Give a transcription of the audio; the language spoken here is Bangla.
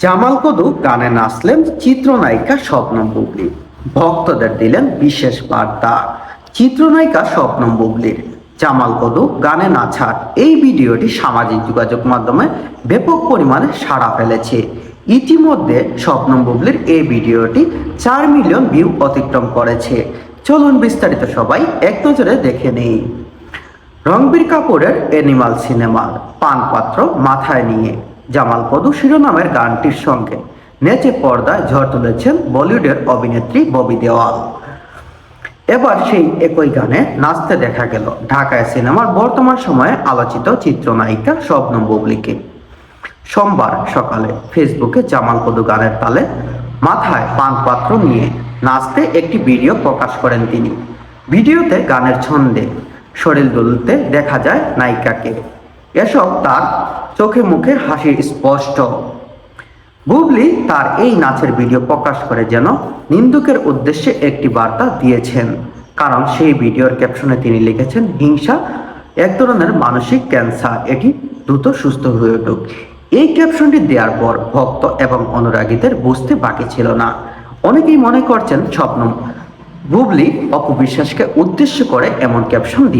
জামাল কদু গানে নাচলেন চিত্রনায়িকা শবনম বুবলি। ভক্তদের দিলেন বিশেষ বার্তা। চিত্রনায়িকা শবনম বুবলির জামাল কদু গানে নাচার এই ভিডিওটি সামাজিক যোগাযোগ মাধ্যমে ব্যাপক পরিমাণে সাড়া ফেলেছে। ইতিমধ্যে শবনম বুবলির এই ভিডিওটি 4 মিলিয়ন ভিউ অতিক্রম করেছে। চলুন বিস্তারিত সবাই এক নজরে দেখে নেই। রণবীর কাপুরের অ্যানিমাল সিনেমার পানপাত্র মাথায় নিয়ে জামাল কদু শিরোনামের গানটির সঙ্গে নেচে পর্দায় ঝড় তুলেছেন বলিউডের অভিনেত্রী ববি দেওয়াল। এবার সেই একই গানে নাচতে দেখা গেল ঢাকায় সিনেমার বর্তমান সময়ে আলোচিত চিত্রনায়িকা শবনম বুবলিকে। সোমবার সকালে ফেসবুকে জামাল কদু গানের তালে মাথায় পানপাত্র নিয়ে নাচতে একটি ভিডিও প্রকাশ করেন তিনি। ভিডিওতে গানের ছন্দে শরীর দুলতে দেখা যায় নায়িকাকে। এসব তার চোখে মুখে হাসি স্পষ্ট। বুবলি তার এই নাচের ভিডিও প্রকাশ করে যেন নিন্দুকের উদ্দেশ্যে একটি বার্তা দিয়েছেন। কারণ সেই ভিডিওর ক্যাপশনে তিনি লিখেছেন, হিংসা এক ধরনের মানসিক ক্যান্সার, এটি দ্রুত সুস্থ হয়ে উঠুক। এই ক্যাপশনটি দেওয়ার পর ভক্ত এবং অনুরাগীদের বুঝতে বাকি ছিল না। অনেকেই মনে করছেন শবনম বুবলি অপু বিশ্বাসকে উদ্দেশ্য করে এমন ক্যাপশন দিয়ে